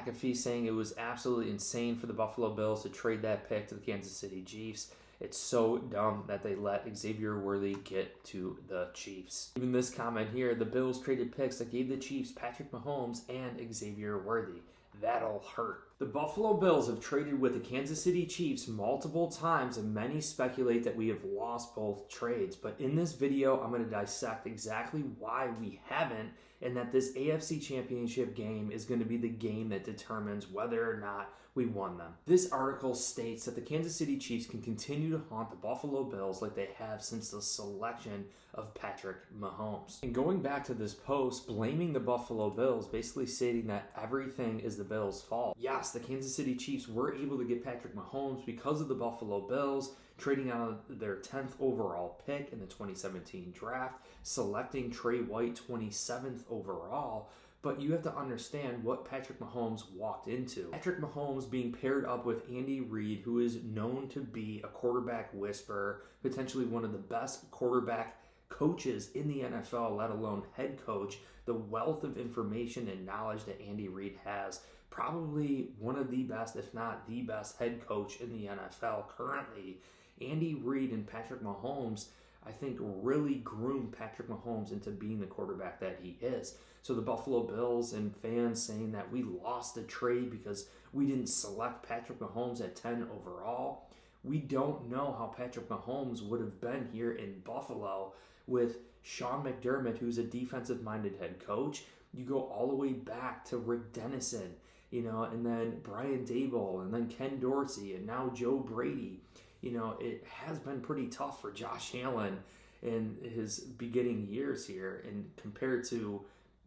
McAfee saying it was absolutely insane for the Buffalo Bills to trade that pick to the Kansas City Chiefs. It's so dumb that they let Xavier Worthy get to the Chiefs. Even this comment here, the Bills traded picks that gave the Chiefs Patrick Mahomes and Xavier Worthy. That'll hurt. The Buffalo Bills have traded with the Kansas City Chiefs multiple times, and many speculate that we have lost both trades. But in this video, I'm going to dissect exactly why we haven't, and that this AFC Championship game is going to be the game that determines whether or not we won them. This article states that the Kansas City Chiefs can continue to haunt the Buffalo Bills like they have since the selection of Patrick Mahomes. And going back to this post, blaming the Buffalo Bills, basically stating that everything is the Bills' fault. Yes, the Kansas City Chiefs were able to get Patrick Mahomes because of the Buffalo Bills, trading out their 10th overall pick in the 2017 draft, selecting Trey White 27th overall. But you have to understand what Patrick Mahomes walked into. Patrick Mahomes being paired up with Andy Reid, who is known to be a quarterback whisperer, potentially one of the best quarterback coaches in the NFL, let alone head coach. The wealth of information and knowledge that Andy Reid has, probably one of the best, if not the best head coach in the NFL currently. Andy Reid and Patrick Mahomes, I think, really groomed Patrick Mahomes into being the quarterback that he is. So the Buffalo Bills and fans saying that we lost the trade because we didn't select Patrick Mahomes at 10 overall. We don't know how Patrick Mahomes would have been here in Buffalo with Sean McDermott, who's a defensive-minded head coach. You go all the way back to Rick Dennison, and then Brian Daboll, and then Ken Dorsey, and now Joe Brady. It has been pretty tough for Josh Allen in his beginning years here, and compared to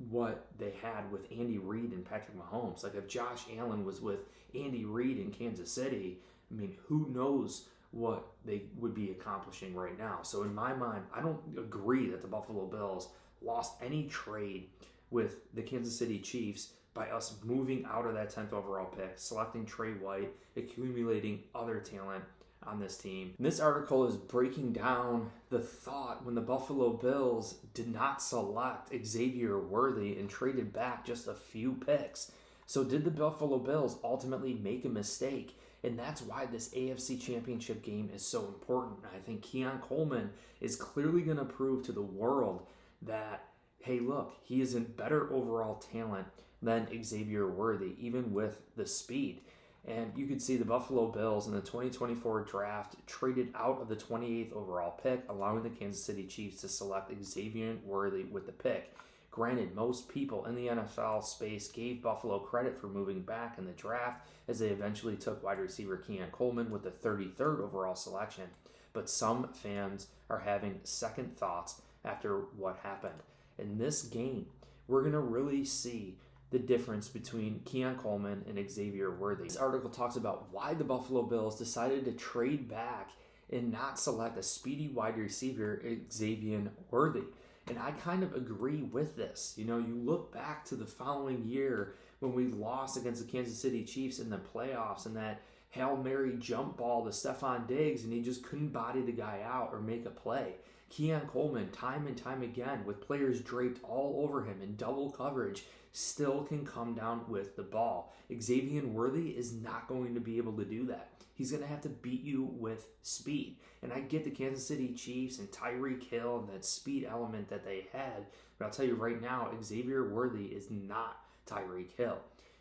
what they had with Andy Reid and Patrick Mahomes. Like, if Josh Allen was with Andy Reid in Kansas City, I mean, who knows what they would be accomplishing right now. So in my mind, I don't agree that the Buffalo Bills lost any trade with the Kansas City Chiefs by us moving out of that 10th overall pick, selecting Trey White, accumulating other talent on this team. And this article is breaking down the thought when the Buffalo Bills did not select Xavier Worthy and traded back just a few picks. So did the Buffalo Bills ultimately make a mistake? And that's why this AFC Championship game is so important. I think Keon Coleman is clearly going to prove to the world that, hey, look, he is in better overall talent than Xavier Worthy, even with the speed. And you could see the Buffalo Bills in the 2024 draft traded out of the 28th overall pick, allowing the Kansas City Chiefs to select Xavier Worthy with the pick. Granted, most people in the NFL space gave Buffalo credit for moving back in the draft, as they eventually took wide receiver Keon Coleman with the 33rd overall selection. But some fans are having second thoughts after what happened. In this game, we're going to really see the difference between Keon Coleman and Xavier Worthy. This article talks about why the Buffalo Bills decided to trade back and not select a speedy wide receiver, Xavier Worthy. And I kind of agree with this. You look back to the following year when we lost against the Kansas City Chiefs in the playoffs, and that Hail Mary jump ball to Stephon Diggs, and he just couldn't body the guy out or make a play. Keon Coleman, time and time again, with players draped all over him in double coverage, still can come down with the ball. Xavier Worthy is not going to be able to do that. He's going to have to beat you with speed. And I get the Kansas City Chiefs and Tyreek Hill and that speed element that they had, but I'll tell you right now, Xavier Worthy is not Tyreek Hill.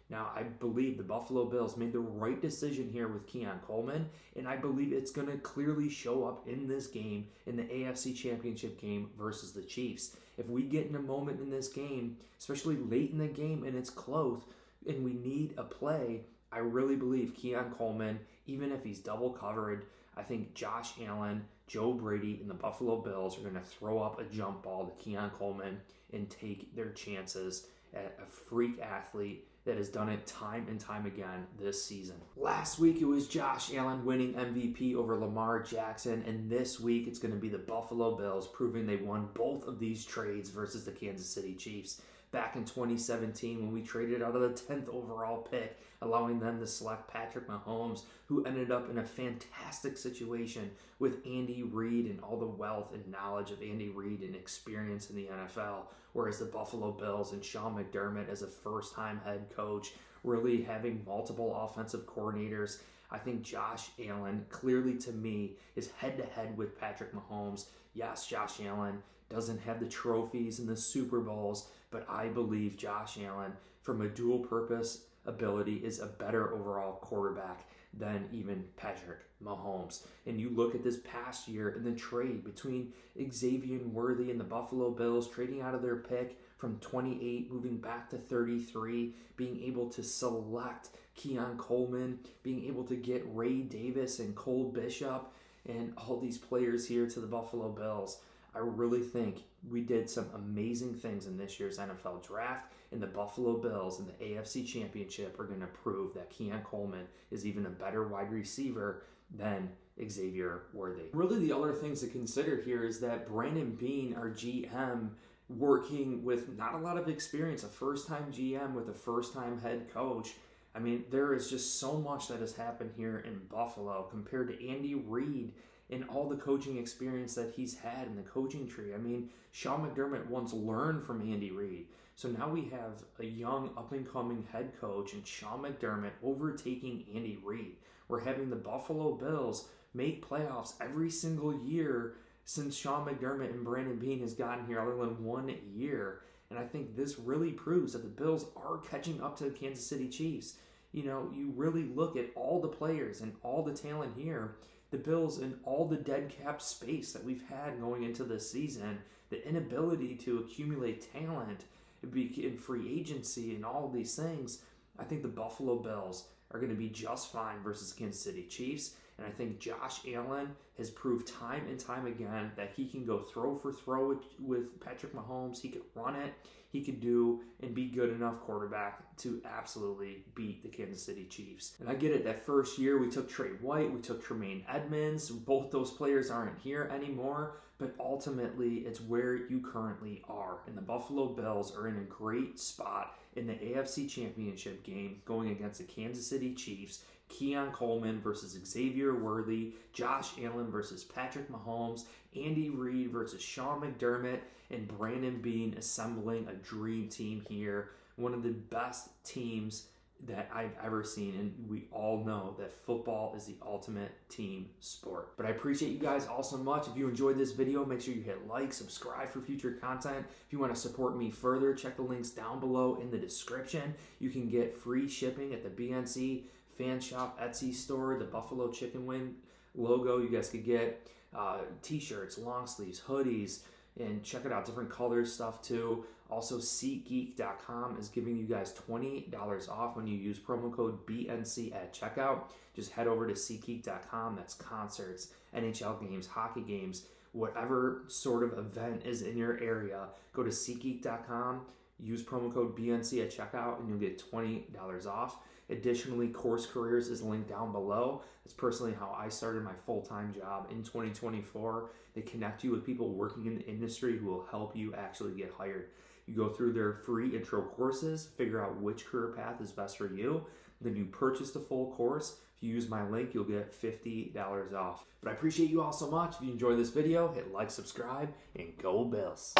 Now, I believe the Buffalo Bills made the right decision here with Keon Coleman, and I believe it's going to clearly show up in this game, in the AFC Championship game versus the Chiefs. If we get in a moment in this game, especially late in the game and it's close, and we need a play, I really believe Keon Coleman, even if he's double covered, I think Josh Allen, Joe Brady, and the Buffalo Bills are going to throw up a jump ball to Keon Coleman and take their chances at a freak athlete that has done it time and time again this season. Last week, it was Josh Allen winning MVP over Lamar Jackson, and this week, it's going to be the Buffalo Bills proving they won both of these trades versus the Kansas City Chiefs. Back in 2017, when we traded out of the 10th overall pick, allowing them to select Patrick Mahomes, who ended up in a fantastic situation with Andy Reid and all the wealth and knowledge of Andy Reid and experience in the NFL, whereas the Buffalo Bills and Sean McDermott as a first-time head coach really having multiple offensive coordinators. I think Josh Allen, clearly to me, is head-to-head with Patrick Mahomes. Yes, Josh Allen doesn't have the trophies and the Super Bowls, but I believe Josh Allen, from a dual-purpose ability, is a better overall quarterback than even Patrick Mahomes. And you look at this past year in the trade between Xavier and Worthy and the Buffalo Bills, trading out of their pick from 28, moving back to 33, being able to select Keon Coleman, being able to get Ray Davis and Cole Bishop and all these players here to the Buffalo Bills. I really think we did some amazing things in this year's NFL draft, and the Buffalo Bills in the AFC Championship are going to prove that Keon Coleman is even a better wide receiver than Xavier Worthy. Really, the other things to consider here is that Brandon Beane, our GM, working with not a lot of experience, a first-time GM with a first-time head coach. I mean, there is just so much that has happened here in Buffalo compared to Andy Reid and all the coaching experience that he's had in the coaching tree. I mean, Sean McDermott once learned from Andy Reid. So now we have a young up-and-coming head coach and Sean McDermott overtaking Andy Reid. We're having the Buffalo Bills make playoffs every single year since Sean McDermott and Brandon Beane has gotten here, other than 1 year. And I think this really proves that the Bills are catching up to the Kansas City Chiefs. You know, you really look at all the players and all the talent here. The Bills, and all the dead cap space that we've had going into this season, the inability to accumulate talent in free agency and all of these things, I think the Buffalo Bills are going to be just fine versus Kansas City Chiefs. And I think Josh Allen has proved time and time again that he can go throw for throw with Patrick Mahomes. He could run it. He could do and be good enough quarterback to absolutely beat the Kansas City Chiefs. And I get it, that first year we took Trey White, we took Tremaine Edmonds. Both those players aren't here anymore, but ultimately it's where you currently are. And the Buffalo Bills are in a great spot in the AFC Championship game going against the Kansas City Chiefs. Keon Coleman versus Xavier Worthy, Josh Allen versus Patrick Mahomes, Andy Reid versus Sean McDermott, and Brandon Beane assembling a dream team here. One of the best teams that I've ever seen, and we all know that football is the ultimate team sport. But I appreciate you guys all so much. If you enjoyed this video, make sure you hit like, subscribe for future content. If you want to support me further, check the links down below in the description. You can get free shipping at the BNC Fan Shop Etsy store, the Buffalo Chicken Wing logo. You guys could get t-shirts, long sleeves, hoodies, and check it out, different colors stuff too. Also, SeatGeek.com is giving you guys $20 off when you use promo code BNC at checkout. Just head over to SeatGeek.com. That's concerts, NHL games, hockey games, whatever sort of event is in your area. Go to SeatGeek.com, use promo code BNC at checkout, and you'll get $20 off. Additionally, Course Careers is linked down below. That's personally how I started my full-time job in 2024. They connect you with people working in the industry who will help you actually get hired. You go through their free intro courses, figure out which career path is best for you. Then you purchase the full course. If you use my link, you'll get $50 off. But I appreciate you all so much. If you enjoyed this video, hit like, subscribe, and go Bills.